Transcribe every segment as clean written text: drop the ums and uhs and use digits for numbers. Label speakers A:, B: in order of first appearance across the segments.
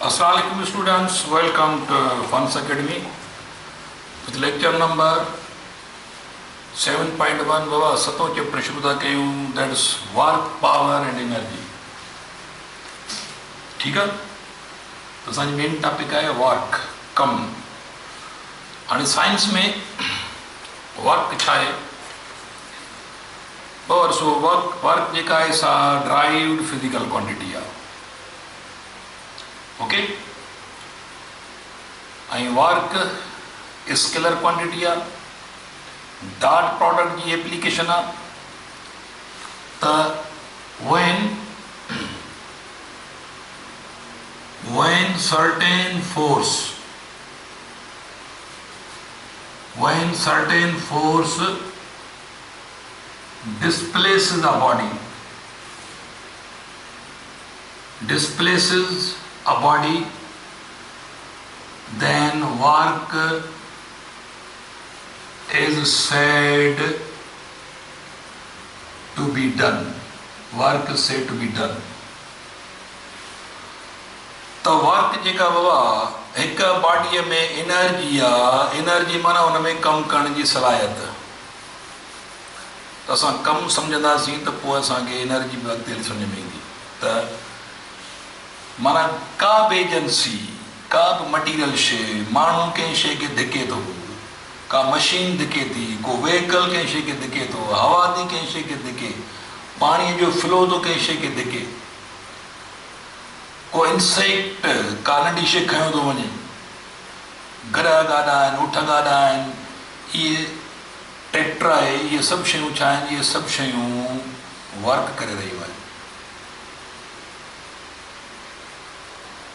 A: Assalamualaikum students, welcome to Funds Academy with lecture number 7.1 बाबा सतो chapter शुरू था कयूं, that is work, power and energy. ठीक है, तो असांजी मेन टॉपिक आहे वर्क, कम. हाणे साइंस में वर्क छा आहे? और सो वर्क जेका आहे सा ड्राइव्ड फिजिकल क्वांटिटी आहे. ओके, ऐं वर्क स्केलर क्वांटिटी आहे. डॉट प्रोडक्ट जी एप्लीकेशन आहे. त when certain force displaces a body, then work is said to be done. Work is said to be done. तो वर्क जेका बाबा एक बॉडीअ में एनर्जी आहे. एनर्जी माना हुन में कमु करण जी सलाहियत. त असां कमु सम्झंदासीं त पोइ असांखे एनर्जी बि अॻिते सम्झ में ईंदी. त माना का बि एजेंसी, का बि मटीरियल शइ, माण्हू कंहिं शइ खे धिके थो, का मशीन धिके थी, को व्हीकल कंहिं शइ खे धिके थो, हवा थी कंहिं शइ खे धिके, पाणीअ जो फ्लो थो कंहिं शइ खे धिके, को इंसेक्ट का नंढी शइ खयो थो वञे, ग्रह गाॾा आहिनि, ऊठ गाॾा आहिनि, इहे ट्रैक्टर आहे, इहे सभु शयूं छा आहिनि? इहे सभु शयूं वर्क करे रहियूं आहिनि.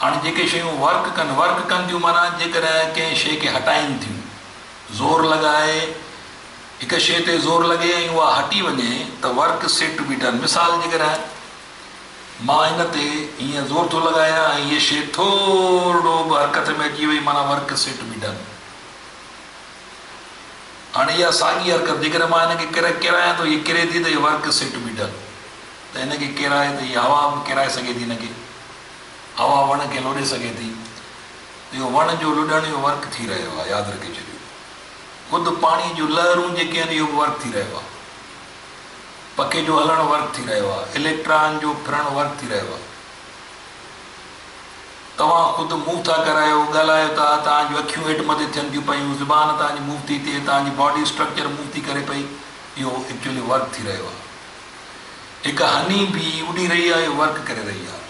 A: हाणे जेके शयूं वर्क कनि थियूं, माना जेकॾहिं कंहिं शइ खे हटाइनि थियूं, ज़ोर लॻाए हिकु शइ ते ज़ोर लॻे ऐं उहा हटी वञे त work set to be done. मिसाल जे करे मां हिन ते हीअं ज़ोर थो लॻायां ऐं हीअ शइ थोरो बि हरकत में अची वई, माना work set to be done. हाणे इहा साॻी हरकत जेकॾहिं मां हिनखे किरायां थो, हीअ किरे थी त इहा work set to be done. त हिनखे किराए त हीअ हवा बि किराए सघे थी, हिनखे हवा वण खे लोॾे सघे थी. इहो वण जो लुॾणु इहो वर्क थी रहियो आहे, यादि रखे छॾियो. ख़ुदि पाणी जूं लहरूं जेके आहिनि इहो बि वर्क थी रहियो आहे. पखे जो हलणु वर्क थी रहियो आहे. इलेक्ट्रॉन जो फिरणु वर्क थी रहियो आहे. तव्हां ख़ुदि मूव था करायो, ॻाल्हायो था, तव्हांजूं अखियूं हेठि मथे थियनि थियूं पयूं, ज़ुबान तव्हांजी मूव थी थिए, तव्हांजी बॉडी स्ट्रक्चर मूव थी करे पई, इहो एक्चुअली वर्क थी रहियो आहे. हिकु हनी बि उॾी रही आहे, इहो वर्क करे रही आहे.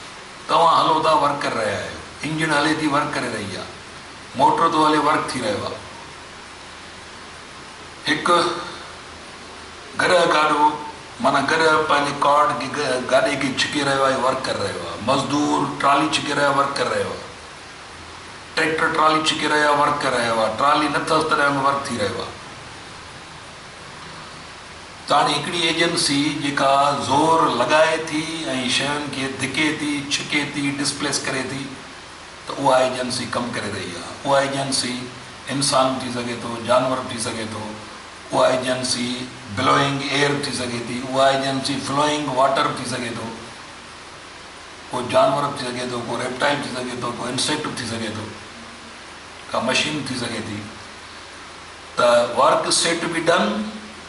A: तव्हां हलो था, वर्क करे रहिया आहियो. इंजन हले थी, वर्क करे रही आहे. मोटर थो हले, वर्क थी रहियो आहे. हिकु ग्रह गाॾो, माना ग्रह पंहिंजे कॉर्ड खे गाॾे खे छिके रहियो आहे, वर्क करे रहियो आहे. मज़दूर ट्राली छिके रहियो आहे, वर्क करे रहियो आहे. ट्रैक्टर ट्राली छिके रहियो आहे, वर्क करे रहियो आहे. ट्राली न अथसि तॾहिं वर्क थी रहियो आहे. त हाणे हिकिड़ी एजेंसी जेका ज़ोर लॻाए थी ऐं शयुनि खे धिके थी, छिके थी, डिस्प्लेस करे थी, त उहा एजेंसी कमु करे रही आहे. उहा एजेंसी इंसान थी सघे थो, जानवर थी सघे थो, उहा एजेंसी ब्लोइंग एयर थी सघे थी, उहा एजेंसी फ्लोइंग वाटर थी सघे थो, को जानवर थी सघे थो, को रेप्टाइल थी सघे थो, को इंसेक्ट थी सघे थो, का मशीन थी सघे थी. त work set to be done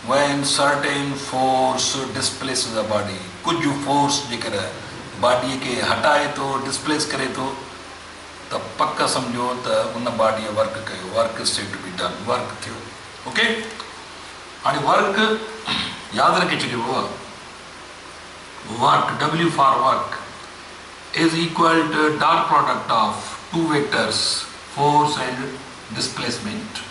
A: when certain force displaces a body. कुझु फोर्स जेकर बॉडीअ खे हटाए थो, डिस्प्लेस करे थो, त पक सम्झो त उन बॉडीअ वर्क कयो. Work set to be done, work थियो. ओके, हाणे वर्क यादि रखे छॾियो. Work, W for work is equal to dot product of two vectors, force and displacement.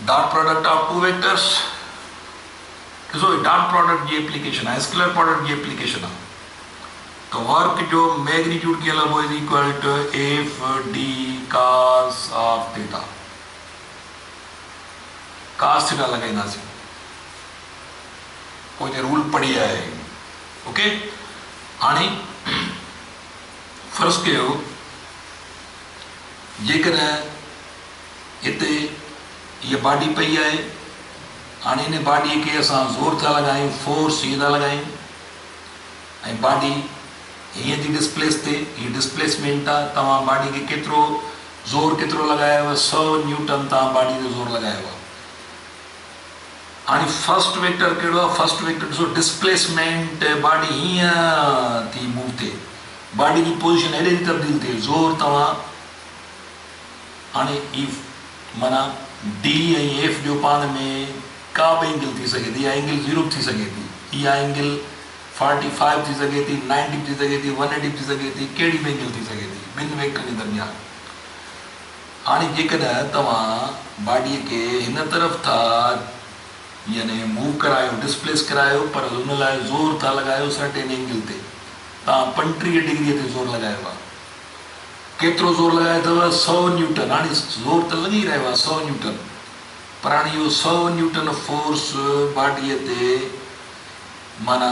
A: Dot product of two vectors, ॾिसो डॉट प्रोडक्ट जी application आहे, scalar product जी application आहे. तो वर्क जो मैग्नीट्यूड कीअं लॻो is equal to F D cos of theta. Cos theta लॻाईंदासीं, पोइ रूल पढ़ी आहे. ओके, हाणे फर्ज़ कयो जेकॾहिं हिते ये बॉडी पई है, हाँ इन बॉडी के अस जोर था लगायूं, फोर्स ये था लगायूं, बॉडी हीअं थी डिस्प्लेस थिए, हीअ डिस्प्लेसमेंट आहे। तव्हां बॉडी खे केतिरो ज़ोर केतिरो लॻायव, 100 न्यूटन तव्हां बॉडी ते ज़ोर लॻायो आहे। हाणे फर्स्ट वेक्टर कहिड़ो आहे? फर्स्ट वेक्टर ॾिसो, डिस्प्लेसमेंट, बॉडी हीअं थी मूव थिए, बॉडी जी पोज़ीशन हेॾे थी तब्दील थिए, ज़ोर तव्हां हाणे ई माना डी ऐं एफ जो पाण में का बि एंगल थी सघे थी, इहा एंगल 0 थी सघे थी, इहा एंगल 45 थी सघे थी, 90 थी सघे थी, 180 थी सघे थी, कहिड़ी बि एंगल थी सघे थी ॿिनि वेक्टर जे दरमियान। हाणे जेकॾहिं तव्हां बॉडीअ खे हिन तरफ़ था यानी मूव करायो, डिस्प्लेस करायो, पर हुन लाइ ज़ोर था लॻायो सर्टेन एंगल ते, तव्हां 35 डिग्रीअ ते ज़ोर लॻायो आहे। केतिरो ज़ोर लॻायो अथव? 100 न्यूटन। हाणे ज़ोर त लॻी रहियो आहे 100 न्यूटन, पर हाणे इहो 100 न्यूटन फोर्स बॉडीअ ते माना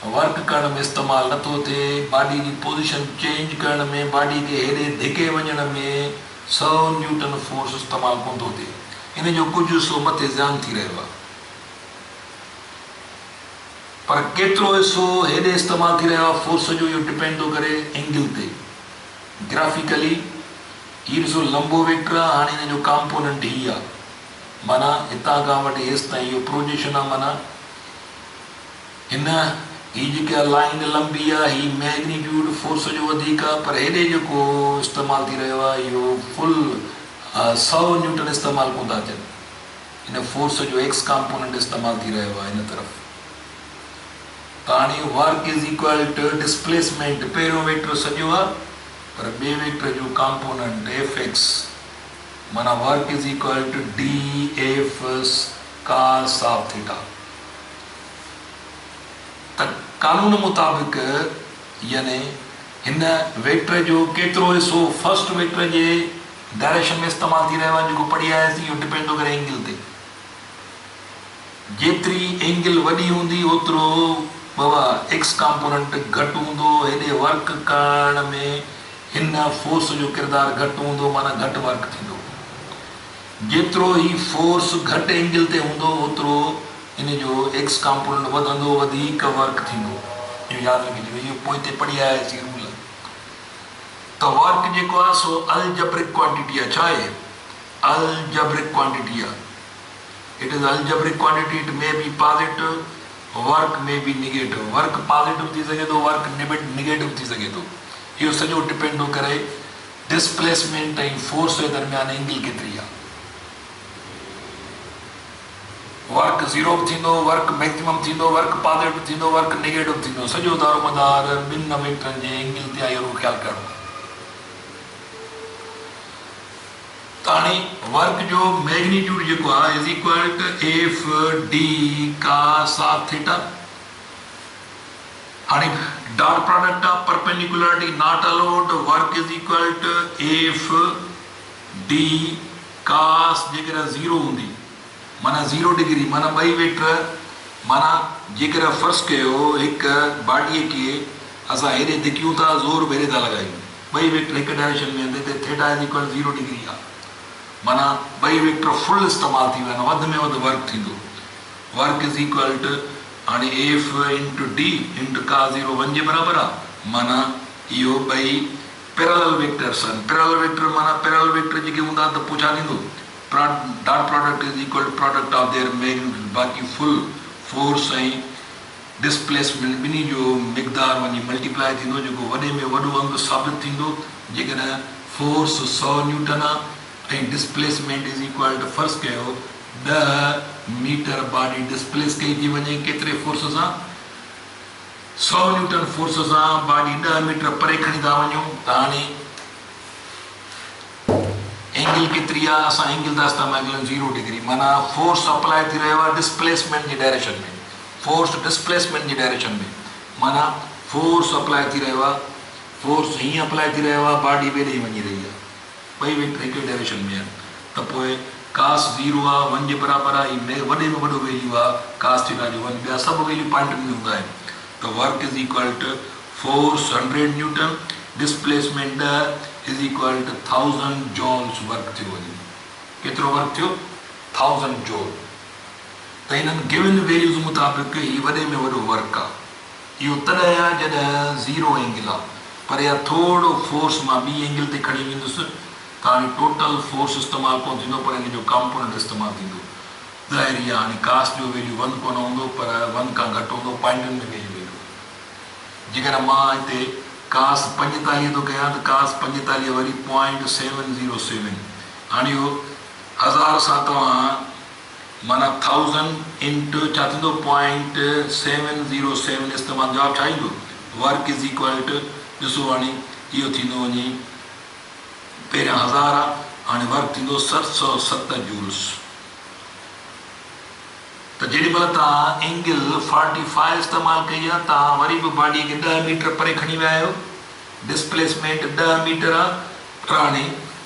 A: वर्क करण में इस्तेमालु नथो थिए, बॉडी जी पोज़ीशन चेंज करण में, बॉडी खे हेॾे धिके वञण में 100 न्यूटन फोर्स इस्तेमालु कोन थो थिए, इन जो कुझु हिसो मथे ज़्यान थी रहियो आहे। पर केतिरो हिसो हेॾे इस्तेमालु थी रहियो आहे फोर्स जो, इहो डिपेंड थो करे एंगल ते। ग्राफिकली हीअ ॾिसो लंबो वेक्टर आहे, हाणे हिन जो कॉम्पोनेंट हीअ आहे, माना हितां खां वठी हेसि ताईं इहो प्रोजेक्शन आहे, माना हिन हीअ जेका लाइन लंबी आहे, हीअ मैग्नीट्यूड फोर्स जो वधीक आहे, पर हेॾे जेको इस्तेमालु थी रहियो आहे इहो फुल 100 न्यूटन इस्तेमालु कोन था अचनि, हिन फोर्स जो एक्स कॉम्पोनेंट इस्तेमालु थी रहियो आहे हिन तरफ़। त हाणे work is equal to displacement, पहिरियों वेक्टर सॼो आहे, पर ॿिए वेक्टर जो कॉम्पोनेंट एफ एक्स, माना work is equal to D F cos of theta. त कानून मुताबिक़ यानी हिन वेक्टर जो केतिरो हिसो फर्स्ट वेक्टर जे डायरेक्शन में इस्तेमालु थी रहियो आहे, जेको पढ़ी आयासीं, इहो डिपेंड थो करे एंगल ते। जेतिरी एंगल वॾी हूंदी ओतिरो बाबा एक्स कॉम्पोनेंट घटि हूंदो, हेॾे वर्क करण में हिन फोर्स जो किरदारु घटि हूंदो, माना घटि वर्क थींदो। जेतिरो ही फोर्स घटि एंगल ते हूंदो ओतिरो इन जो एक्स कॉम्पोनेंट वधंदो, वधीक वर्क थींदो। इहो यादि रखिजो, इहो पोइ हिते पढ़ी आयासीं रूल। त वर्क जेको आहे सो अलजेब्रिक क्वांटिटी आहे। छा आहे? अलजेब्रिक क्वांटिटी आहे। It is algebraic quantity, it may be positive, work में बी निगेटिव। वर्क पॉजिटिव थी सघे थो, वर्क निगेटिव थी सघे थो। इहो सॼो डिपेंड थो करे डिस्प्लेसमेंट ऐं फोर्स जे दरमियान एंगल केतिरी आहे। वर्क 0 थींदो, वर्क मैक्सिमम थींदो, वर्क पॉजिटिव थींदो, वर्क नेगेटिव थींदो, सॼो दारोमदार ॿिनि वेक्टरनि जे एंगल ते आहे, इहो ख़्यालु करिणो आहे। त हाणे वर्क जो मैग्नीट्यूड जेको आहे is equal to F D cos of theta. हाणे dot product of perpendicularity not allowed, work is equal to F D cos, जेकर 0 हूंदी माना 0 डिग्री, माना ॿई वेक्टर, माना जेकर फर्स्ट कयो हिकु बॉडीअ खे असां हेॾे धिकियूं था, ज़ोर बि हेॾे था लॻायूं, ॿई वेक्टर हिकु डायरेक्शन में आहिनि, हिते थीटा इज़ इक्वल 0 डिग्री आहे, माना ॿई वेक्टर फुल इस्तेमालु थी विया आहिनि, वधि में वधि वर्क थींदो। वर्क इज़ इक्वल टू हाणे एफ इंटू डी इंटू का 0 1 जे बराबरि आहे, माना इहो ॿई पैरेलल वेक्टर्स आहिनि। पैरेलल वेक्टर माना पैरेलल वेक्टर जेके हूंदा त पोइ छा थींदो? Dot product is equal to product of their magnitude. बाक़ी फुल फोर्स ऐं डिस्प्लेसमेंट ॿिन्ही जो मिक़दार वञी मल्टीप्लाई थींदो, जेको वॾे में वॾो अंग साबित थींदो। जेकॾहिं फोर्स 100 न्यूटन आहे ऐं डिस्प्लेसमेंट इज़ इक्वल टू फर्ज़ कयो 10 मीटर बॉडी डिस्प्लेस कई थी वञे, केतिरे फोर्स सां? 100 न्यूटन फोर्स सां बॉडी 10 मीटर परे खणी था वञूं। त हाणे एंगल केतिरी आहे? असां एंगल था इस्तेमालु कयूं 0 डिग्री, माना फोर्स अप्लाई थी रहियो आहे डिस्प्लेसमेंट जी डायरेक्शन में, फोर्स डिस्प्लेसमेंट जी डायरेक्शन में, माना फोर्स अप्लाई थी रहियो आहे, फोर्स हीअं अप्लाई थी रहियो आहे, बॉडी ॿिए ॾे वञी रही आहे, ॿई वेक्टर हिकु डायरेक्शन में आहिनि। त पोइ कास 0 आहे, 1 जे बराबरि आहे, हीअ वॾे में वॾो वैल्यू आहे कास थीटा जो 1, ॿिया सभु वैल्यू पॉइंट में हूंदा आहिनि। त work is equal to force 100 newton, displacement is equal to 1000 joules work थियो वञे। केतिरो वर्क थियो? 1000 जॉल। त हिननि गिवन वैल्यूज़ मुताबिक़ हीअ वॾे में वॾो वर्क आहे, इहो तॾहिं आहे जॾहिं ज़ीरो एंगल आहे, पर इहा थोरो फोर्स मां ॿी एंगल ते खणी वेंदुसि त हाणे टोटल फोर्स इस्तेमालु कोन थींदो, पर हिन जो कॉम्पोनेंट इस्तेमालु थींदो। ज़ाहिरी आहे हाणे कास्ट जो वैल्यू 1 कोन हूंदो, पर 1 खां घटि हूंदो, पॉइंटनि में वेही वेंदो। जेकर मां हिते कास 45 थो कयां त कास 45 वरी 0.707, हाणे इहो 1000 सां तव्हां माना 1000 इंटू छा थींदो 0.707 इस्तेमालु, जवाबु छा ईंदो? वर्क इज़ इक्वल टू, ॾिसो हाणे इहो थींदो वञे, पहिरियां 1000 आहे, हाणे वर्क थींदो 707 जूल्स। त जेॾी महिल तव्हां एंगल 45 इस्तेमालु कई आहे, तव्हां वरी बि बॉडीअ खे 10 मीटर परे खणी विया आहियो, डिस्प्लेसमेंट 10 मीटर आहे, पर हाणे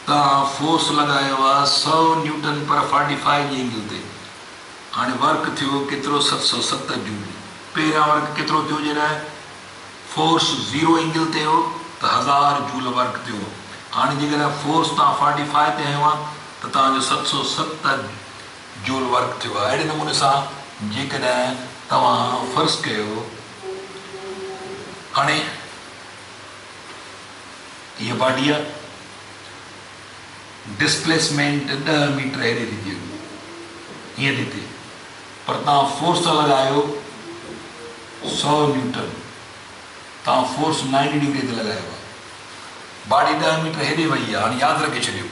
A: तव्हां फोर्स लॻायो आहे 100 न्यूटन पर 45 जी एंगल ते। हाणे वर्क थियो केतिरो? 707 जूल। पहिरियां वर्क केतिरो थियो? जॾहिं फोर्स 0 एंगल ते हो त 1000 जूल वर्क थियो। हाणे जेकॾहिं फोर्स तव्हां 45 ते हयो आहे त तव्हांजो 707 जूल वर्क थियो आहे। अहिड़े नमूने सां जेकॾहिं तव्हां फ़र्ज़ु कयो हाणे हीअ बॉडी आहे, डिस्प्लेसमेंट 10 मीटर हेॾे थी थिए, हीअं थी थिए, पर तव्हां फोर्स लॻायो 100 न्यूटन, तव्हां फोर्स 90 डिग्री ते लॻायो आहे, बॉडी 10 मीटर हेॾे वई आहे। हाणे यादि रखे छॾियो,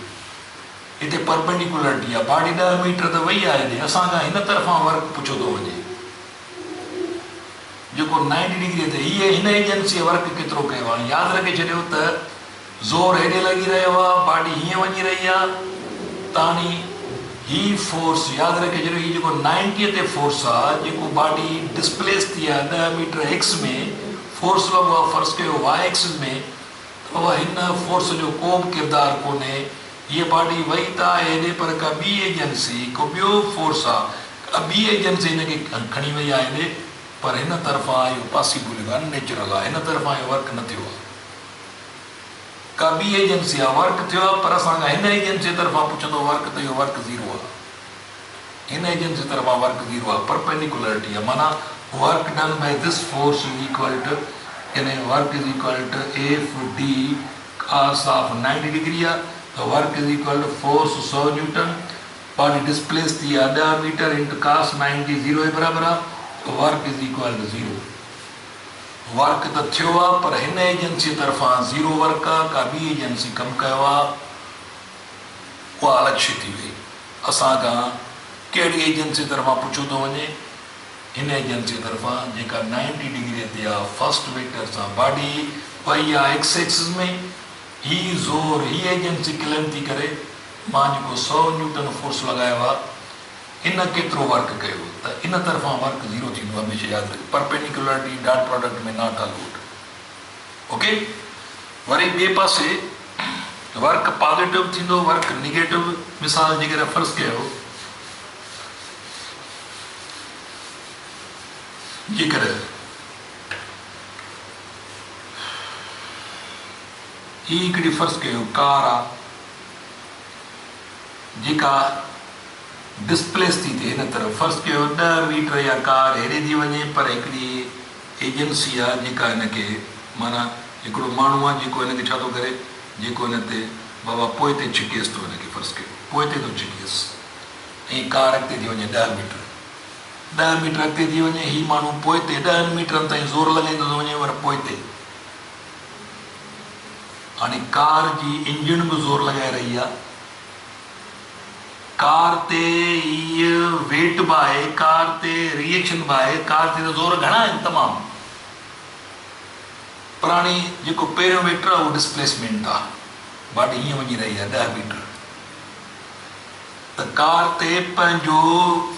A: हिते परपेंडिकुलरिटी आहे, बॉडी 10 मीटर त वई आहे हेॾे, असांखां हिन तरफ़ां वर्क पुछो थो वञे जेको 90 डिग्री ते, हीअ हिन एजेंसीअ वर्क केतिरो कयो आहे। यादि रखे छॾियो त ज़ोर हेॾे लॻी रहियो आहे, बॉडी हीअं वञी रही आहे, त हाणे ही फोर्स यादि रखे छॾियो, हीअ जेको 90 ते फोर्स आहे, जेको बॉडी डिस्प्लेस थी आहे 10 मीटर एक्स में, फोर्स लॻो आहे फ़र्ज़ु कयो वाई एक्सिस में, त उहा हिन फोर्स जो को बि किरदारु कोन्हे। हीअ बॉडी वई त आहे हेॾे, पर का ॿी एजेंसी, को ॿियो फोर्स आहे, का ॿी एजेंसी हिनखे खणी वई आहे हेॾे, पर हिन तरफ़ां इहो पॉसिबल आहे, अननेचुरल आहे, हिन तरफ़ां इहो वर्क न थियो आहे। का ॿी एजेंसी आहे, वर्क थियो आहे, पर असांखां हिन एजेंसी तरफ़ां पुछंदो वर्क, त इहो वर्क ज़ीरो आहे। हिन एजेंसी तरफ़ां वर्क ज़ीरो आहे, परपेंडिकुलरिटी आहे, माना work done by this force is equal to, यानी work is equal to F D cos of 90 degree आहे, त work is equal to force 100 newton, body displace थी आहे 10 मीटर इंटू cos 90 0 जे बराबरि आहे, त work is equal to 0। Work त थियो आहे, पर हिन एजेंसी तरफ़ां 0 वर्क आहे, का ॿी एजेंसी कमु कयो आहे, उहा अलॻि शइ थी वई। असांखां कहिड़ी एजेंसी तरफ़ां पुछो थो वञे? हिन एजेंसी तरफ़ां जेका 90 डिग्री ते आहे, फर्स्ट वेक्टर सां बॉडी वई आहे एक्स एक्सिस में, ही ज़ोर ही एजेंसी क्लेम थी करे मां जेको 100 न्यूटन फोर्स लॻायो आहे, हिन केतिरो वर्क कयो, त इन तरफ़ां वर्क ज़ीरो थींदो, हमेशह यादि रखो, परपेंडिकुलरिटी डॉट प्रोडक्ट में नॉट अलाउड। ओके, वरी ॿिए पासे वर्क पॉज़िटिव थींदो, वर्क निगेटिव। मिसाल जेकॾहिं फ़र्ज़ु कयो जेकॾहिं ही हिकिड़ी फ़र्ज़ु कयो कार आहे जेका डिस्प्लेस थी थिए हिन तरफ़, फ़र्ज़ु कयो 10 मीटर या कार हेॾे थी वञे, पर हिकिड़ी एजेंसी आहे जेका हिनखे, माना हिकिड़ो माण्हू आहे जेको हिनखे छा थो करे, जेको हिन ते बाबा पोइ ते छिकेसि थो, हिनखे फ़र्ज़ु कयो पोइ ते थो छिकेसि, ऐं कार अॻिते थी वञे 10 मीटर अॻिते थी वञे, ही माण्हू पोइ ते 10 मीटरनि ताईं ज़ोर लॻाईंदो थो वञे, पर पोइ ते हाणे कार जी इंजन बि ज़ोर लॻाए रही आहे, कार ते हीअ वेट बि आहे, कार ते रिएक्शन बि आहे, कार ते त ज़ोर घणा आहिनि तमामु, पर हाणे जेको पहिरियों वेक्टर आहे उहो डिस्प्लेसमेंट आहे, बॉडी हीअं वञी रही आहे 10 मीटर, त कार ते पंहिंजो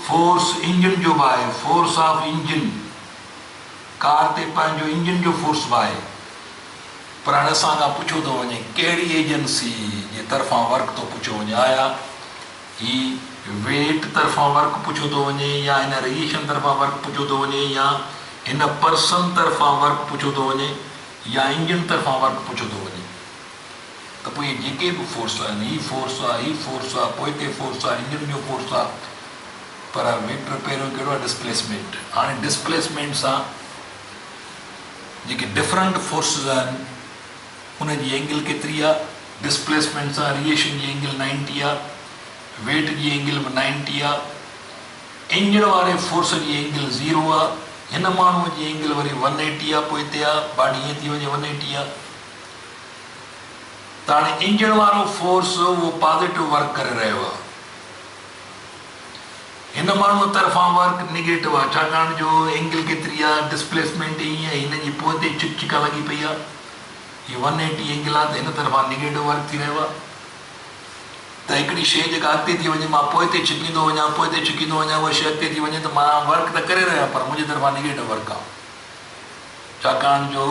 A: फोर्स इंजन जो बि आहे, फोर्स ऑफ इंजन, कार ते पंहिंजो इंजन जो फोर्स बि आहे, पर हाणे असांखां पुछो थो वञे कहिड़ी एजेंसी जे तरफ़ां वर्क थो पुछो वञे, आया ही वेट तरफ़ां वर्क पुछो थो वञे, या हिन रिएक्शन तरफ़ां वर्क पुछो थो वञे, या हिन पर्सन तरफ़ां वर्क पुछो थो वञे, या इंजन तरफ़ां वर्क पुछो थो वञे, त पोइ इहे जेके बि फोर्स आहिनि, ही फोर्स आहे, पोइ ते फोर्स आहे, इंजन जो फोर्स आहे, पर वेक्टर पहिरियों कहिड़ो आहे? डिस्प्लेसमेंट। हाणे डिस्प्लेसमेंट सां जेके डिफरेंट फोर्सिस आहिनि उन जी एंगल केतिरी आहे, डिस्प्लेसमेंट सां रिएशन जी एंगल 90 आहे, वेट जी एंगल बि 90 आहे, इंजन वारे फोर्स जी एंगल 0 आहे, हिन माण्हूअ जी एंगल वरी 180 आहे, पोइ हिते आहे बाडी ईअं थी वञे 180 आहे। त हाणे इंजन वारो फोर्स उहो पॉज़िटिव वर्क करे रहियो आहे, हिन माण्हूअ तरफ़ां वर्क निगेटिव आहे, छाकाणि जो एंगल केतिरी आहे, डिस्प्लेसमेंट ईअं हिन जी पोइ ते चिकचिका लॻी पई आहे, हीअ 180 एंगल आहे त हिन तरफ़ां निगेटिव वर्क थी रहियो आहे। त हिकिड़ी शइ जेका अॻिते थी वञे मां पोइ ते छिकींदो वञा, पोइ ते छिकींदो वञा, उहा शइ अॻिते थी वञे त मां वर्क त करे रहियो पर मुंहिंजी तरफ़ां निगेटिव वर्क आहे, छाकाणि जो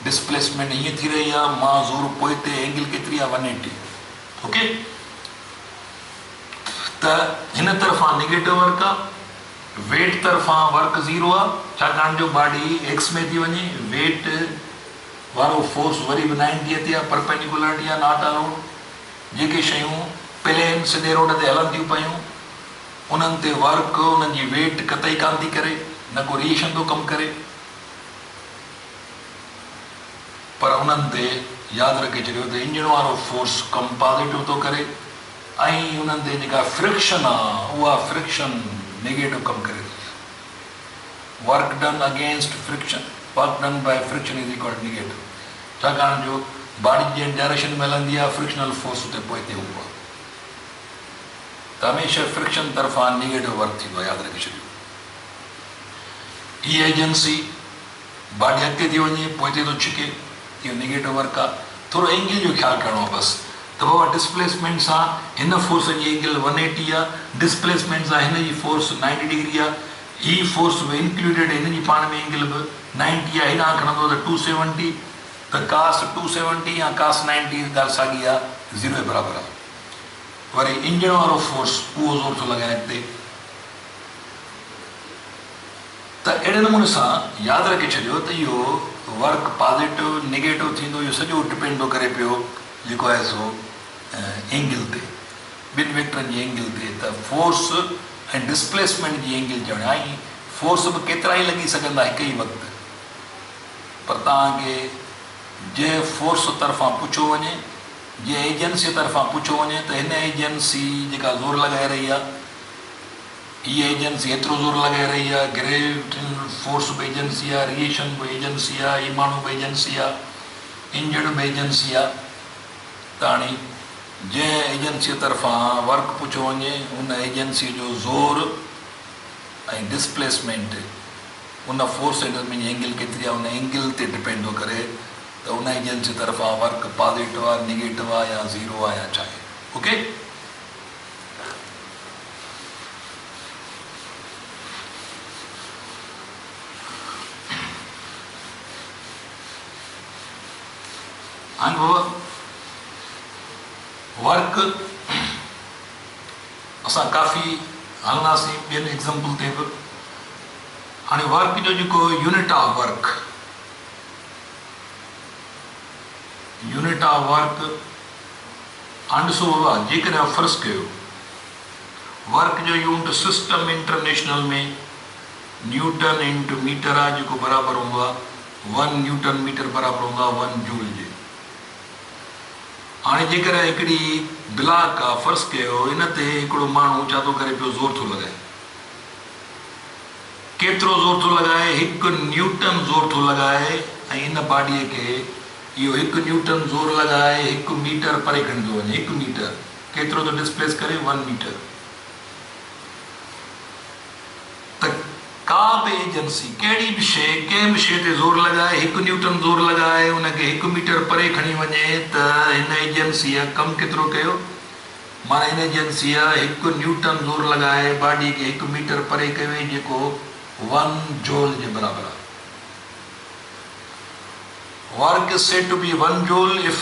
A: डिस्प्लेसमेंट हीअं थी रही आहे, मां ज़ोर पोइ ते एंगल केतिरी आहे 180। ओके, त हिन तरफ़ां निगेटिव वर्क आहे, वेट तरफ़ां वर्क 0 आहे, छाकाणि जो बॉडी एक्स में थी वञे, वेट वारो फोर्स वरी बि 90 ते आहे, परपेंडिकुलरिटी आहे, नॉट अलाउड। जेके शयूं प्लेन सिधे रोड ते हलनि थियूं पियूं उन्हनि ते वर्क उन्हनि जी वेट कतई कान थी करे, न को रिएशन थो कमु करे, पर उन्हनि ते यादि रखे छॾियो त इंजन वारो फोर्स कमु पॉज़िटिव थो करे ऐं उन्हनि ते जेका फ्रिक्शन आहे उहा फ्रिक्शन नेगेटिव कमु करे थी। Work done against friction, work done by friction is equal to negative, छाकाणि जो बॉडी जंहिं डायरेक्शन में हलंदी आहे फ्रिक्शनल फोर्स उते पोइ ते हूंदो आहे, त हमेशह फ्रिक्शन तरफ़ां नेगेटिव वर्क थींदो आहे, यादि रखे छॾियो। हीअ एजेंसी बॉडी अॻिते थी वञे पोइ ते थो छिके, इहो नेगेटिव वर्क आहे। थोरो एंगल जो ख़्यालु करिणो आहे बसि, त बाबा डिस्प्लेसमेंट सां हिन फोर्स जी एंगल 180 आहे, डिस्प्लेसमेंट सां हिन जी फोर्स 90 डिग्री आहे, ही फोर्स बि इंक्लूडेड हिन जी पाण में एंगल बि 90 आहे, हिन खणंदो त 270, त कास 270 या कास 90 ॻाल्हि साॻी आहे, 0 जे बराबरि आहे। वरी इंजन वारो फोर्स उहो ज़ोर थो लॻाए हिते, त अहिड़े नमूने सां यादि रखे छॾियो त इहो वर्क पॉज़िटिव नेगेटिव थींदो, इहो सॼो डिपेंड थो करे पियो जेको आहे सो एंगल ते, ॿिनि वेक्टरनि जी एंगल ते। त फोर्स ऐं डिस्प्लेसमेंट जी एंगल ॼणा ऐं फोर्स बि केतिरा ई लॻी सघंदा हिकु ई वक़्तु, पर तव्हांखे जंहिं फोर्स तरफ़ां पुछो वञे, जंहिं एजेंसी तरफ़ां पुछो वञे त हिन एजेंसी जेका ज़ोर लॻाए रही आहे, हीअ एजेंसी एतिरो ज़ोर लॻाए रही आहे, ग्रेविटेशनल फोर्स बि एजेंसी आहे, रिएशन बि एजेंसी आहे, ही माण्हू बि एजेंसी आहे, इंजन बि एजेंसी आहे। त हाणे जंहिं एजेंसीअ तरफ़ां वर्क पुछो वञे उन एजेंसी जो ज़ोर ऐं डिस्प्लेसमेंट, उन फोर्स ऐं मुंहिंजी एंगल केतिरी आहे, उन एंगल ते डिपेंड थो करे त उन एजेंसी तरफ़ां वर्क पॉज़िटिव आहे, नेगेटिव आहे या 0 आहे या छा आहे। ओके, हाणे बाबा वर्क असां काफ़ी हलंदासीं ॿियनि एग्ज़ाम्पल ते बि। हाणे वर्क जो जेको unit of work, unit of work हाणे ॾिसो बाबा, जेकॾहिं फ़र्ज़ु कयो वर्क जो यूनिट सिस्टम इंटरनेशनल में न्यूटन इंटू मीटर आहे, जेको बराबरि हूंदो आहे 1 न्यूटन मीटर बराबरि हूंदो आहे 1 जूल जे। हाणे जेकॾहिं हिकिड़ी ब्लॉक आहे, फ़र्ज़ु कयो इन ते हिकिड़ो माण्हू छा थो करे पियो, ज़ोर थो लॻाए, केतिरो ज़ोर थो लॻाए, 1 न्यूटन ज़ोर थो लॻाए, ऐं इन बॉडीअ खे इहो 1 न्यूटन ज़ोर लॻाए 1 मीटर परे खणी थो वञे। 1 मीटर केतिरो थो डिस्प्लेस करे, 1 मीटर। त का बि एजेंसी कहिड़ी बि शइ कंहिं बि शइ ते ज़ोर लॻाए, 1 न्यूटन ज़ोर लॻाए, उनखे 1 मीटर परे खणी वञे, त हिन एजेंसीअ कमु केतिरो कयो, माना हिन एजेंसीअ 1 न्यूटन ज़ोर लॻाए बॉडी खे 1 मीटर परे कयो, जेको 1 जूल जे बराबरि आहे। Work is said to be 1 joule if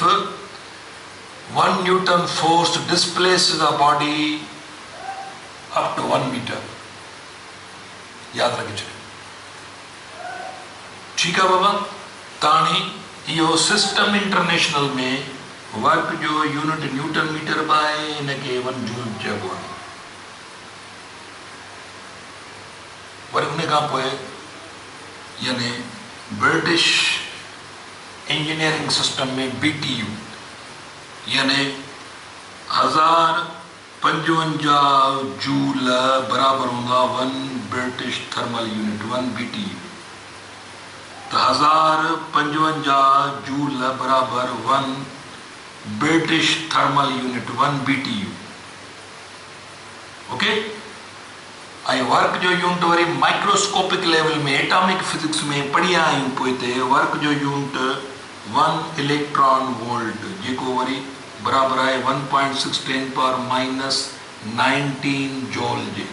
A: 1 Newton force displaces the body up to 1 meter. याद रखे छॾियो, ठीकु आहे बाबा। ताणी इहो सिस्टम इंटरनेशनल में वर्क जो यूनिट न्यूटन मीटर बि आहे, हिनखे 1 जूल चइबो आहे। वरी उन खां पोइ यानी ब्रिटिश इंजीनियरिंग सिस्टम में BTU यानी 1055 जूल बराबर होगा 1 ब्रिटिश थर्मल यूनिट 1 BTU। तो 1055 जूल बराबर 1 British thermal unit 1 BTU। Okay. I work जो यूनिट वरी माइक्रोस्कोपिक लेवल में एटॉमिक फिजिक्स में पढ़िया आहियूं पोइते वर्क जो यूनिट 1 इलेक्ट्रॉन वोल्ट जेको वरी बराबर है 1.6 10⁻⁻19 जूल जे।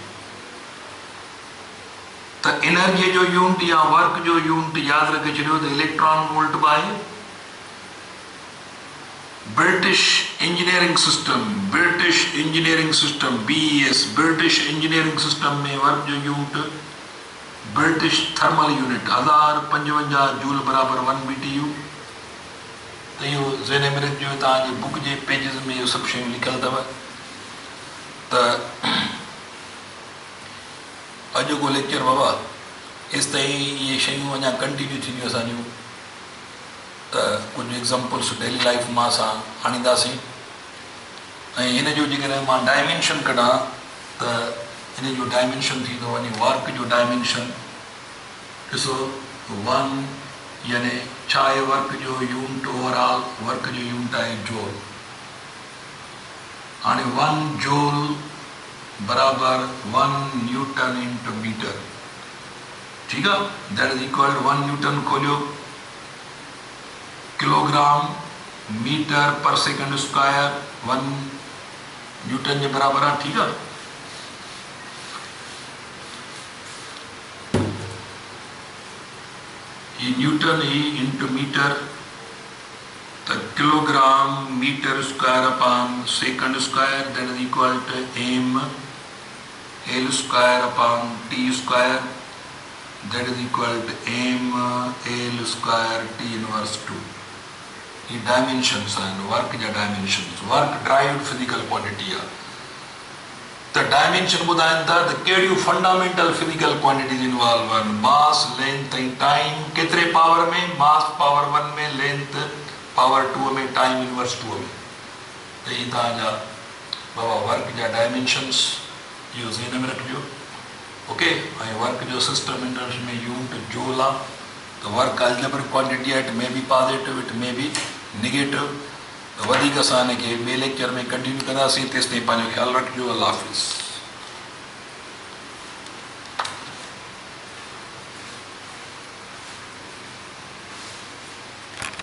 A: तो एनर्जी जो यूनिट या वर्क जो यूनिट याद रखे छो तो electron volt by British engineering system BES British engineering system में वर्क जो unit British thermal unit 1055 joule बराबर 1 BTU। तो यो ज़ेनेमिरिक जो तव्हांजे बुक जे पेजिस में यो सभु शयूं लिखियल अथव। त अॼु को लेक्चर बाबा इस ताईं ये शयूं अञा कंटिन्यू थींदियूं असांजूं। त कुझु एग्ज़ाम्पल्स डेली लाइफ मां असां आणींदासीं ऐं हिन जो जेकॾहिं मां डायमेंशन कढां त हिन जो डायमेंशन थींदो वञे वर्क जो डायमेंशन। ॾिसो 1 यानी छा आहे वर्क जो यूनिट ओवरऑल वर्क जो यूनिट आहे जूल। हाणे 1 जूल बराबर 1 न्यूटन इंटू मीटर। ठीक है, that is equal to 1 newton खोलियो kilogram metre per second square 1 newton के बराबर है। ठीक है, ये न्यूटन ही इंटू मीटर तो kilogram metre square upon second square that is equal to m l square upon t square that is equal to m l square t inverse 2। ये dimensions हैं वर्क जा dimensions. Work derived physical quantity है। तो dimension ॿुधाइनि था त कहिड़ियूं fundamental physical quantities involve आहिनि। मास लेंथ ऐं टाइम केतिरे पावर में मास पावर 1 में लेंथ पावर 2 में टाइम इनवर्स 2 में। तो ये तव्हांजा बाबा वर्क जा डायमेंशंस इहो ज़हन में रखिजो। ओके। ऐं वर्क जो सिस्टम इंटर्स में यूनिट जूल आहे। तो work algebraic quantity it may be positive it may be negative. तो वधीक असां हिनखे ॿिए लेक्चर में कंटिन्यू कंदासीं। तेसिताईं पंहिंजो ख्यालु रखिजो। अल्लाह हाफ़िज़।